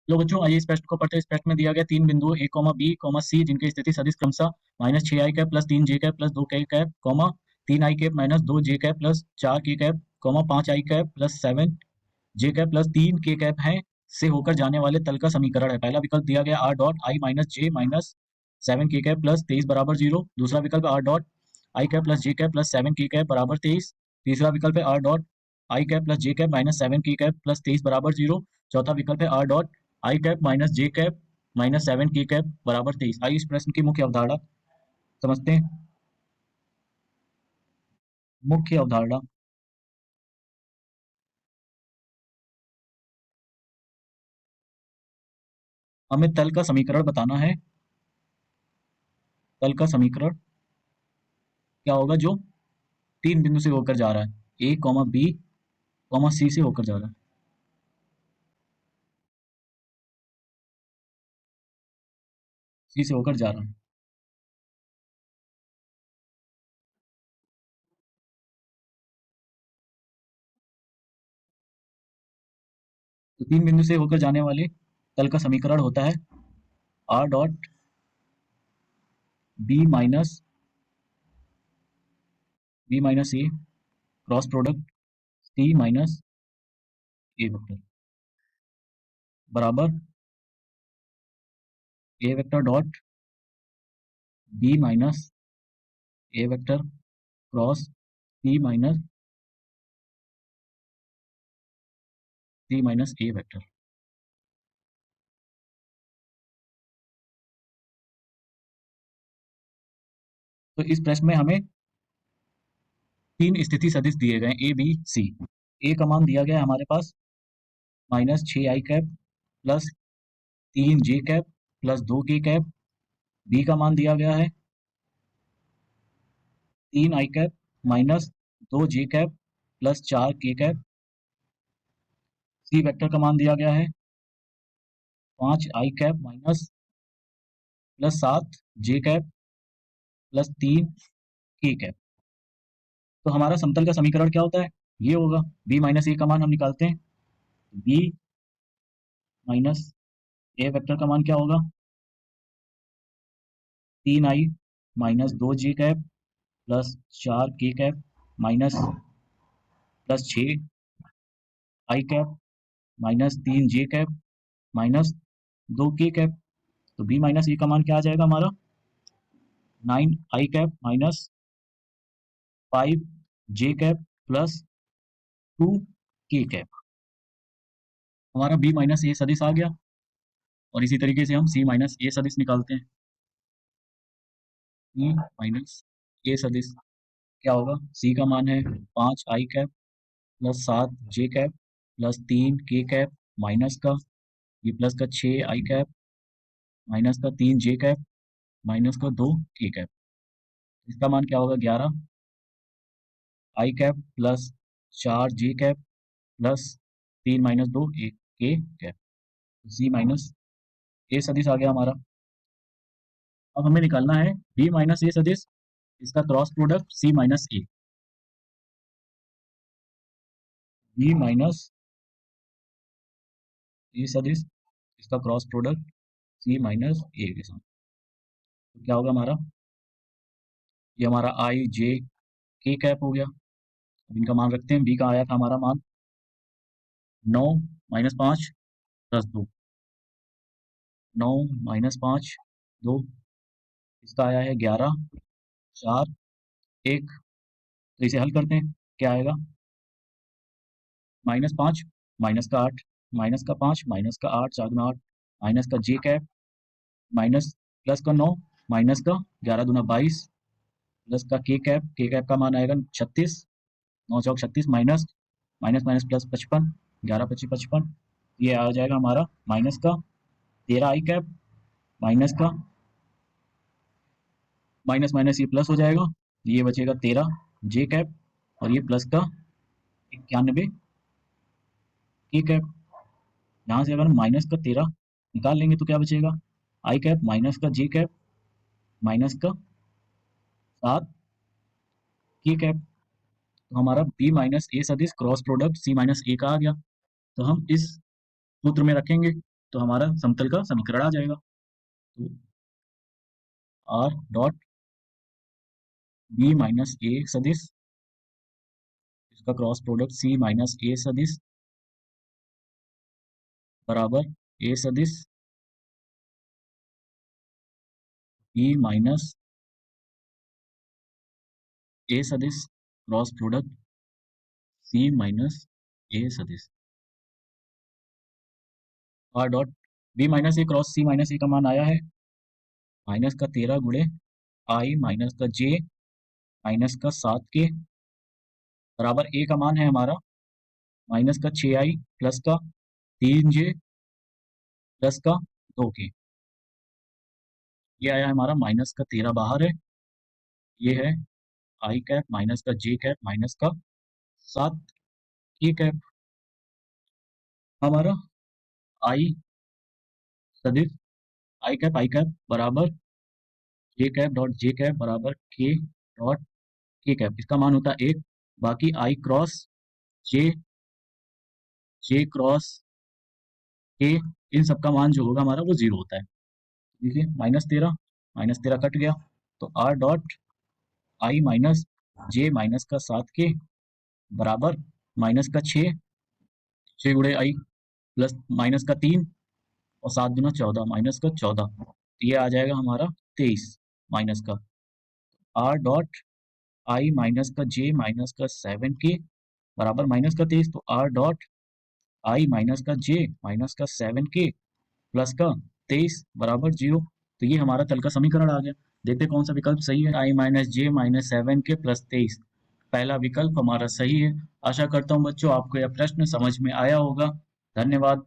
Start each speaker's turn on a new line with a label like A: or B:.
A: लो बच्चों, आइए इस प्रश्न को पढ़ते हैं। इस प्रश्न में दिया गया तीन बिंदु ए कॉमा बी कॉमा सी जिनके स्थिति सदिश क्रमशः -6i cap plus 3j cap plus 2k cap comma 3i cap minus 2j cap plus 4k cap comma 5i cap plus 7j cap plus 3k cap है से होकर जाने वाले तल का समीकरण है। पहला विकल्प दिया गया R dot I minus J minus 7k cap plus 23 बराबर 0। दूसरा विकल्प R dot I cap plus J cap plus 7k cap बराबर 23। तीसरा विकल्प है R dot I cap plus J cap minus 7k cap plus 23 बराबर 0। चौथा विकल्प है R dot I cap minus J cap minus 7k cap बराबर 23। आइए इस प्रश्न की मुख्य अवधारणा समझते हैं। मुख्य अवधारणा, हमें तल का समीकरण बताना है। तल का समीकरण क्या होगा जो तीन बिंदु से होकर जा रहा है, ए कॉमा बी कॉमा सी से होकर जा रहा है। सी से होकर जा रहा है। तो तीन बिंदु से होकर जाने वाले तल का समीकरण होता है आर डॉट बी माइनस ए क्रॉस प्रोडक्ट सी माइनस ए वेक्टर बराबर ए वेक्टर डॉट बी माइनस ए वेक्टर क्रॉस सी माइनस ए वेक्टर। तो इस प्रश्न में हमें तीन स्थिति सदिश दिए गए ए बी सी। ए का मान दिया गया है हमारे पास -6i cap plus 3j cap plus 2k cap. B का मान दिया गया है 3i cap minus 2j cap plus 4k cap. C vector का मान दिया गया है 5i cap minus plus 7j cap plus 3k cap. तो हमारा समतल का समीकरण क्या होता है, ये होगा। बी माइनस ए का मान हम निकालते हैं। बी माइनस ए वेक्टर का मान क्या होगा 3i minus 2j cap plus 4k cap minus plus 6i cap minus 3j cap minus 2k cap. तो बी माइनस ए का मान क्या आ जाएगा हमारा 9i cap minus 5j cap plus 2k cap. हमारा बी माइनस ए सदिश आ गया। और इसी तरीके से हम सी माइनस ए सदिश निकालते हैं। सी माइनस ए सदिश क्या होगा, सी का मान है 5i cap plus 7j cap plus 3k cap minus का ये प्लस का 6i कैप माइनस का 3j कैप माइनस का 2k कैप। इसका मान क्या होगा 11i cap plus 4j cap plus 3 minus 2 k cap. C minus A सदिश आ गया हमारा। अब हमें निकालना है बी माइनस ए सदिश, इसका cross product C minus A. B minus A सदिश इसका क्रॉस प्रोडक्ट सी माइनस ए के साथ। तो क्या होगा हमारा, ये हमारा आई जे के कैप हो गया। अब इनका मान रखते हैं। बी का आया था हमारा मान 9 माइनस 5 प्लस 2, 9 माइनस 5 2। इसका आया है 11 4 1। तो इसे हल करते हैं, क्या आएगा -5 माइनस का 8 माइनस का 5 माइनस का 8 4 गुना 8 माइनस का जे कैप माइनस प्लस का 9 माइनस का 11 दूना 22 प्लस का के कैप का मान आएगा 36 9 चौक 36 माइनस माइनस माइनस प्लस 55 11 25 55। ये आ जाएगा हमारा माइनस का 13i कैप माइनस का माइनस माइनस ये प्लस हो जाएगा, ये बचेगा 13j कैप और ये प्लस का 91k कैप। यहाँ से अगर हम माइनस का 13 निकाल लेंगे तो क्या बचेगा i कैप माइनस का j कैप माइनस का 7k कैप। तो हमारा बी माइनस ए सदिश क्रॉस प्रोडक्ट सी माइनस ए का आ गया। तो हम इस सूत्र में रखेंगे तो हमारा समतल का समीकरण आ जाएगा। तो R dot B minus A सदिश, इसका cross product C minus A सदिश बराबर ए सदिश बी माइनस ए सदिश cross product C minus A सदिश। आर डॉट बी माइनस ए क्रॉस सी माइनस ए का मान आया है माइनस का 13 गुणे आई माइनस का जे माइनस का 7 के बराबर ए का मान है हमारा माइनस का 6i प्लस का 3j प्लस का 2k। ये आया हमारा माइनस का 13 बाहर है, ये है आई कैप माइनस का जे कैप माइनस का 7 के कैप। हमारा आई सदिश आई कैप बराबर जे कैप बराबर के डॉट के कैप, इसका मान होता है 1, बाकी आई क्रॉस जे जे क्रॉस के, इन सबका मान जो होगा हमारा वो 0 होता है। देखिए माइनस तेरह कट गया, तो R dot I minus J minus का 7 के बराबर माइनस का 6 गुणे आई प्लस माइनस का 3 और 7 गुना 14 माइनस का 14, तो ये आ जाएगा हमारा 23 माइनस का आर डॉट आई माइनस का जे माइनस का 7 के बराबर माइनस का 23, तो आर डॉट आई माइनस का जे माइनस का 7 के प्लस का 23 बराबर 0। तो ये हमारा तल का समीकरण आ गया। देखते कौन सा विकल्प सही है। आई माइनस जे माइनस 7 के प्लस 23, पहला विकल्प हमारा सही है। आशा करता हूँ बच्चों आपको यह प्रश्न समझ में आया होगा। धन्यवाद।